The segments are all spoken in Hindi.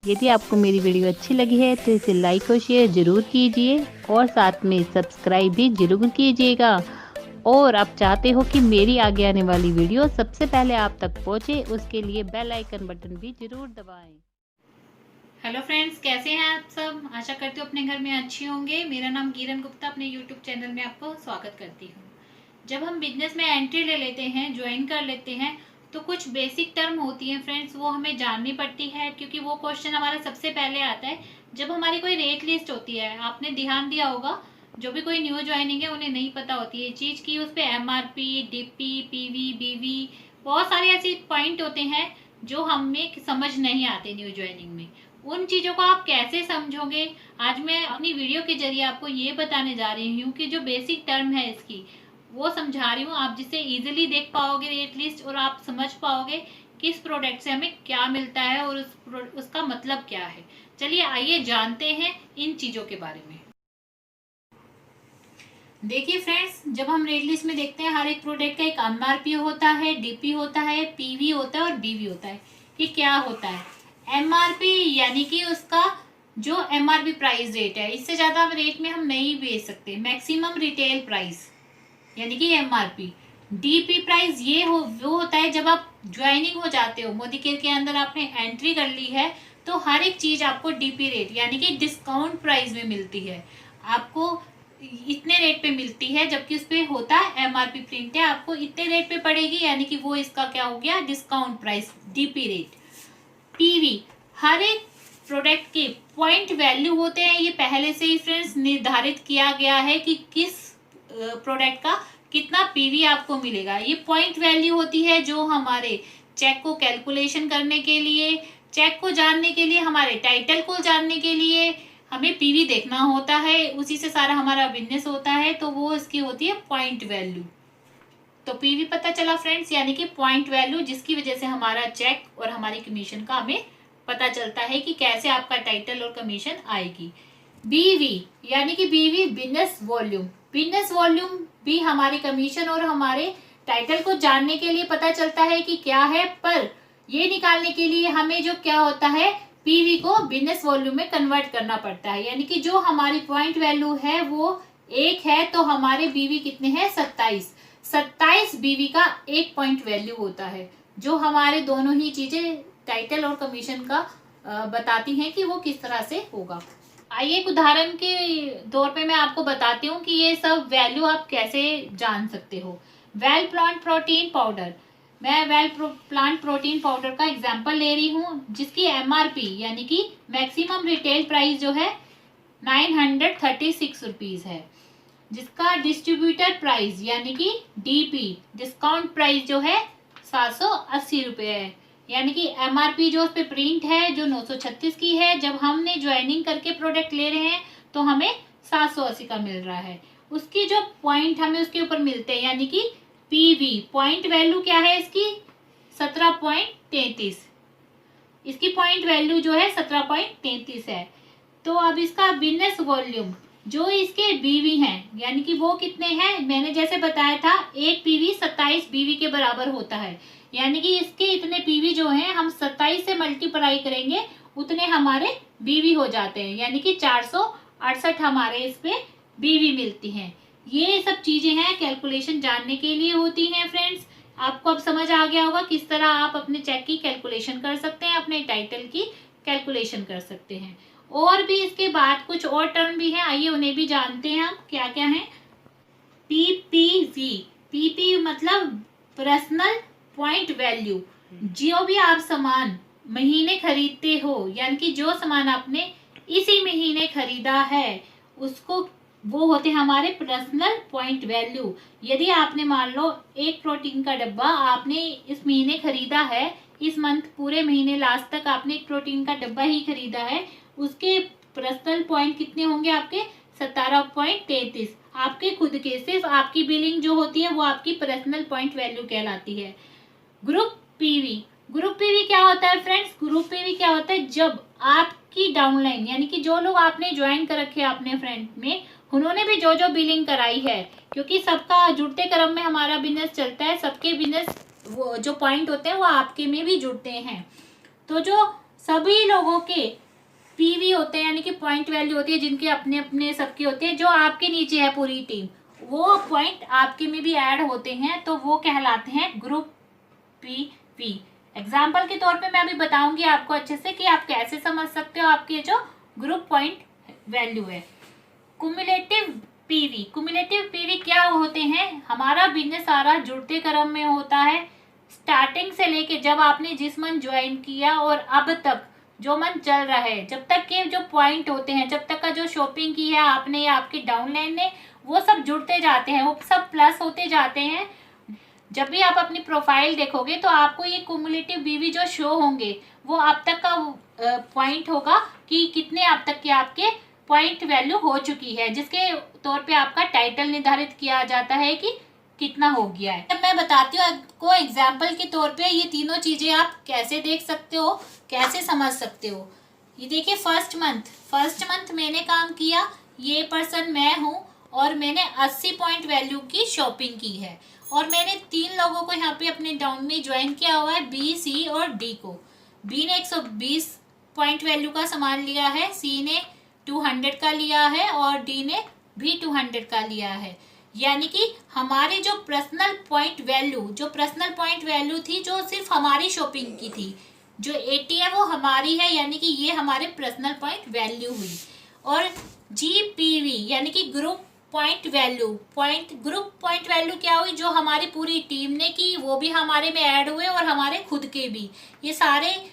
यदि आपको मेरी वीडियो अच्छी लगी है तो इसे लाइक और शेयर ज़रूर कीजिए और साथ में सब्सक्राइब भी ज़रूर कीजिएगा। और आप चाहते हो कि मेरी आगे आने वाली वीडियो सबसे पहले आप तक पहुंचे, उसके लिए बेल आइकन बटन भी ज़रूर दबाएं। हेलो फ्रेंड्स, कैसे हैं आप सब। आशा करती हूँ अपने घर में अच्छे होंगे। मेरा नाम किरण गुप्ता, अपने यूट्यूब चैनल में आपको स्वागत करती हूँ। जब हम बिजनेस में एंट्री ले लेते हैं, ज्वाइन कर लेते हैं, तो कुछ बेसिक टर्म होती हैं फ्रेंड्स, वो हमें जाननी पड़ती है, क्योंकि वो क्वेश्चन हमारा सबसे पहले आता है जब हमारी कोई रेट लिस्ट होती है। आपने ध्यान दिया होगा, जो भी कोई न्यू ज्वाइनिंग है उन्हें नहीं पता होती है चीज़ की उस पर MRP, DP, PV, BV, बहुत सारे ऐसे पॉइंट होते हैं जो हमें समझ नहीं आते न्यू ज्वाइनिंग में। उन चीज़ों को आप कैसे समझोगे, आज मैं अपनी वीडियो के जरिए आपको ये बताने जा रही हूँ कि जो बेसिक टर्म है इसकी वो समझा रही हूँ, आप जिससे इजीली देख पाओगे रेट लिस्ट और आप समझ पाओगे किस प्रोडक्ट से हमें क्या मिलता है और उसका मतलब क्या है। चलिए आइए जानते हैं इन चीज़ों के बारे में। देखिए फ्रेंड्स, जब हम रेट लिस्ट में देखते हैं हर एक प्रोडक्ट का एक MRP होता है, DP होता है, PV होता है और BV होता है। ये क्या होता है? MRP यानी कि उसका जो MRP प्राइस रेट है, इससे ज़्यादा रेट में हम नहीं बेच सकते, मैक्सिमम रिटेल प्राइस यानी कि MRP। DP प्राइस ये वो होता है जब आप ज्वाइनिंग हो जाते हो, मोदी केयर के अंदर आपने एंट्री कर ली है, तो हर एक चीज़ आपको DP रेट यानी कि डिस्काउंट प्राइस में मिलती है। आपको इतने रेट पे मिलती है, जबकि उस पर होता है MRP प्रिंट है, आपको इतने रेट पे पड़ेगी, यानी कि वो इसका क्या हो गया, discount price, DP rate. PV हर एक प्रोडक्ट के पॉइंट वैल्यू होते हैं, ये पहले से ही फ्रेंड्स निर्धारित किया गया है कि किस प्रोडक्ट का कितना PV आपको मिलेगा। ये पॉइंट वैल्यू होती है जो हमारे चेक को कैलकुलेशन करने के लिए, चेक को जानने के लिए, हमारे टाइटल को जानने के लिए हमें PV देखना होता है, उसी से सारा हमारा बिजनेस होता है, तो वो इसकी होती है पॉइंट वैल्यू। तो PV पता चला फ्रेंड्स, यानी कि पॉइंट वैल्यू, जिसकी वजह से हमारा चेक और हमारी कमीशन का हमें पता चलता है कि कैसे आपका टाइटल और कमीशन आएगी। BV यानी कि BV business volume. Business volume भी हमारी कमीशन और हमारे टाइटल को जानने के लिए पता चलता है कि क्या है, पर ये निकालने के लिए हमें जो क्या होता है, PV को बिजनेस वॉल्यूम में कन्वर्ट करना पड़ता है। यानी कि जो हमारी पॉइंट वैल्यू है वो 1 है, तो हमारे BV कितने हैं, 27 BV का एक पॉइंट वैल्यू होता है, जो हमारे दोनों ही चीजें टाइटल और कमीशन का बताती हैं कि वो किस तरह से होगा। आइए एक उदाहरण के तौर पे मैं आपको बताती हूँ कि ये सब वैल्यू आप कैसे जान सकते हो। वेल प्लांट प्रोटीन पाउडर, मैं प्लांट प्रोटीन पाउडर का एग्जांपल ले रही हूँ, जिसकी MRP यानी कि मैक्सिमम रिटेल प्राइस जो है 936 रुपीज है, जिसका डिस्ट्रीब्यूटर प्राइस यानी कि DP डिस्काउंट प्राइस जो है 780 रुपये है। यानी कि MRP जो उस पर प्रिंट है जो 936 की है, जब हमने ज्वाइनिंग करके प्रोडक्ट ले रहे हैं तो हमें 780 का मिल रहा है। उसकी जो पॉइंट हमें उसके ऊपर मिलते हैं, यानी कि PV पॉइंट वैल्यू क्या है इसकी, 17.33। इसकी पॉइंट वैल्यू जो है 17.33 है। तो अब इसका बिजनेस वॉल्यूम जो इसके BV हैं, यानी कि वो कितने हैं, मैंने जैसे बताया था, एक PV 27 BV के बराबर होता है। यानी कि इसके इतने PV जो हैं, हम 27 से मल्टीप्लाई करेंगे उतने हमारे BV हो जाते हैं, यानी कि 468 हमारे इस पे BV मिलती हैं। ये सब चीजें हैं कैलकुलेशन जानने के लिए होती हैं फ्रेंड्स। आपको अब समझ आ गया होगा किस तरह आप अपने चेक की कैलकुलेशन कर सकते हैं, अपने टाइटल की कैलकुलेशन कर सकते हैं। और भी इसके बाद कुछ और टर्म भी हैं, आइए उन्हें भी जानते हैं हम क्या क्या हैं। PPV, PP मतलब पर्सनल पॉइंट वैल्यू। जो भी आप सामान महीने खरीदते हो, यानी कि जो सामान आपने इसी महीने खरीदा है, उसको वो होते हैं हमारे पर्सनल पॉइंट वैल्यू। यदि आपने मान लो एक प्रोटीन का डब्बा आपने इस महीने खरीदा है, इस मंथ पूरे महीने लास्ट तक आपने एक प्रोटीन का डब्बा ही खरीदा है, उसके पर्सनल पॉइंट कितने होंगे आपके, 17.33। आपके खुद के, सिर्फ आपकी बिलिंग जो होती है वो आपकी पर्सनल पॉइंट वैल्यू कहलाती है। ग्रुप PV, ग्रुप PV क्या होता है फ्रेंड्स, ग्रुप PV क्या होता है, जब आपकी डाउनलाइन यानी कि जो लोग आपने ज्वाइन कर रखे अपने फ्रेंड में, उन्होंने भी जो जो बिलिंग कराई है, क्योंकि सबका जुड़ते क्रम में हमारा बिजनेस चलता है, सबके बिजनेस वो जो पॉइंट होते हैं वो आपके में भी जुड़ते हैं। तो जो सभी लोगों के पीवी होते हैं, यानी कि पॉइंट वैल्यू होती है, जिनके अपने अपने सबके होते हैं। जो आपके नीचे है पूरी टीम, वो पॉइंट आपके में भी ऐड होते हैं, तो वो कहलाते हैं ग्रुप पीवी। एग्जाम्पल के तौर पे मैं अभी बताऊंगी आपको अच्छे से कि आप कैसे समझ सकते हो आपके जो ग्रुप पॉइंट वैल्यू है। कुमुलेटिव पीवी, कुमुलेटिव पीवी क्या होते हैं? हमारा बिजनेस सारा जुड़ते क्रम में होता है, स्टार्टिंग से लेके जब आपने जिस मंथ ज्वाइन किया और अब तक जो मंथ चल रहा है, जब तक के जो पॉइंट होते हैं, जब तक का जो शॉपिंग की है आपने या आपकी डाउनलाइन ने, वो सब जुड़ते जाते हैं, वो सब प्लस होते जाते हैं। जब भी आप अपनी प्रोफाइल देखोगे तो आपको ये कुमुलेटिव बीवी जो शो होंगे, वो अब तक का पॉइंट होगा कि कितने अब तक के आपके पॉइंट वैल्यू हो चुकी है, जिसके तौर पे आपका टाइटल निर्धारित किया जाता है कि कितना हो गया है। अब मैं बताती हूँ आपको एग्जाम्पल के तौर पे ये तीनों चीजें आप कैसे देख सकते हो, कैसे समझ सकते हो। ये देखिए फर्स्ट मंथ मैंने काम किया, ये पर्सन मैं हूँ और मैंने 80 पॉइंट वैल्यू की शॉपिंग की है, और मैंने 3 लोगों को यहाँ पे अपने डाउन में ज्वाइन किया हुआ है, बी, सी और डी को। बी ने 120 पॉइंट वैल्यू का सामान लिया है, सी ने 200 का लिया है और डी ने भी 200 का लिया है। यानी कि हमारे जो पर्सनल पॉइंट वैल्यू थी, जो सिर्फ हमारी शॉपिंग की थी, जो 80 है वो हमारी है, यानी कि ये हमारे पर्सनल पॉइंट वैल्यू हुई। और जीपीवी यानी कि ग्रुप पॉइंट वैल्यू क्या हुई? जो हमारी पूरी टीम ने की, वो भी हमारे में ऐड हुए और हमारे खुद के भी, ये सारे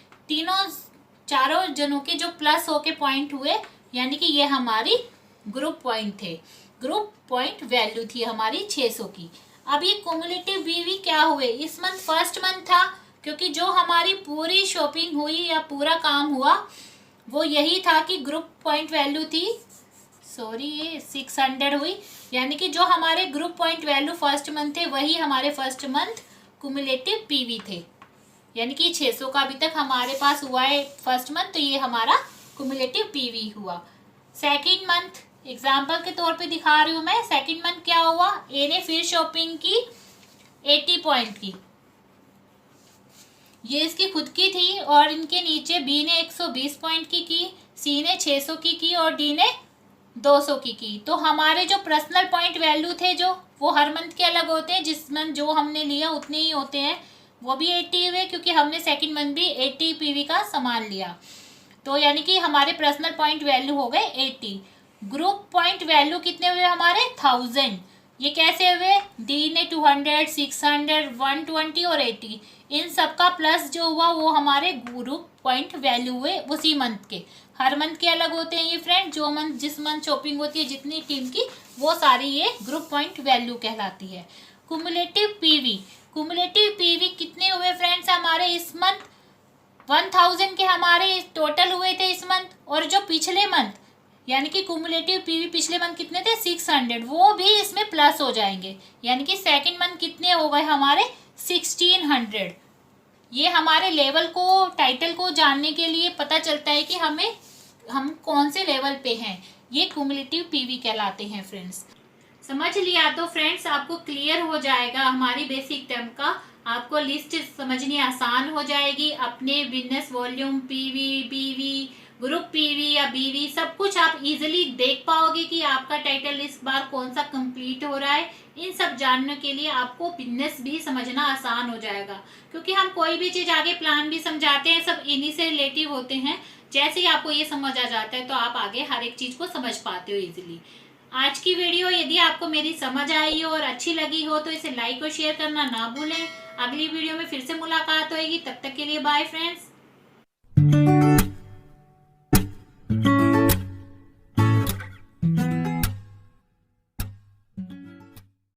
चारों जनों के जो प्लस होके पॉइंट हुए, यानी कि ये हमारी ग्रुप पॉइंट थे, ग्रुप पॉइंट वैल्यू थी हमारी 600 की। अब ये कुमुलेटिव बीवी क्या हुए? इस मंथ फर्स्ट मंथ था, क्योंकि जो हमारी पूरी शॉपिंग हुई या पूरा काम हुआ वो यही था कि ग्रुप पॉइंट वैल्यू थी, ये 600 हुई, यानी कि जो हमारे group point value first month थे वही हमारे फर्स्ट मंथ कुमुलेटिव पीवी थे, यानी कि 600 का अभी तक हमारे पास हुआ है फर्स्ट मंथ, तो ये हमारा कुमुलेटिव पीवी हुआ। सेकंड मंथ एग्जाम्पल के तौर पे दिखा रही हूँ मैं। सेकंड मंथ क्या हुआ? ए ने फिर शॉपिंग की 80 पॉइंट की, ये इसकी खुद की थी, और इनके नीचे बी ने 120 पॉइंट की, सी ने 600 की और डी ने 200 की। तो हमारे जो पर्सनल पॉइंट वैल्यू थे, जो वो हर मंथ के अलग होते हैं, जिस मंथ जो हमने लिया उतने ही होते हैं, वो भी 80 हुए, क्योंकि हमने सेकंड मंथ भी 80 पीवी का सामान लिया, तो यानी कि हमारे पर्सनल पॉइंट वैल्यू हो गए 80। ग्रुप पॉइंट वैल्यू कितने हुए हमारे? 1000। ये कैसे हुए? डी ने 200, 600, 120 और 80, इन सब का प्लस जो हुआ वो हमारे ग्रुप पॉइंट वैल्यू हुए उसी मंथ के। हर मंथ के अलग होते हैं ये फ्रेंड, जो मंथ जिस मंथ शॉपिंग होती है जितनी टीम की, वो सारी ये ग्रुप पॉइंट वैल्यू कहलाती है। कुमुलेटिव पीवी कितने हुए फ्रेंड्स हमारे इस मंथ? 1000 के हमारे टोटल हुए थे इस मंथ, और जो पिछले मंथ यानी कि कुमुलेटिव पीवी पिछले मंथ कितने थे? 600, वो भी इसमें प्लस हो जाएंगे, यानी कि सेकंड मंथ कितने हो गए हमारे? 1600। ये हमारे लेवल को, टाइटल को जानने के लिए पता चलता है कि हम कौन से लेवल पे हैं, ये कुमुलेटिव पीवी कहलाते हैं फ्रेंड्स। समझ लिया तो फ्रेंड्स आपको क्लियर हो जाएगा हमारी बेसिक टर्म का, आपको लिस्ट समझनी आसान हो जाएगी। अपने business volume, PV, group PV या बीवी, सब कुछ आप इजीली देख पाओगे कि आपका टाइटल इस बार कौन सा कंप्लीट हो रहा है। इन सब जानने के लिए आपको बिजनेस भी समझना आसान हो जाएगा, क्योंकि हम कोई भी चीज़ आगे प्लान भी समझाते हैं, सब इन्हीं से रिलेटिव होते हैं। जैसे ही आपको ये समझ आ जाता है तो आप आगे हर एक चीज़ को समझ पाते हो इजीली। आज की वीडियो यदि आपको मेरी समझ आई हो और अच्छी लगी हो तो इसे लाइक और शेयर करना ना भूलें। अगली वीडियो में फिर से मुलाकात होगी, तब तक के लिए बाय फ्रेंड्स।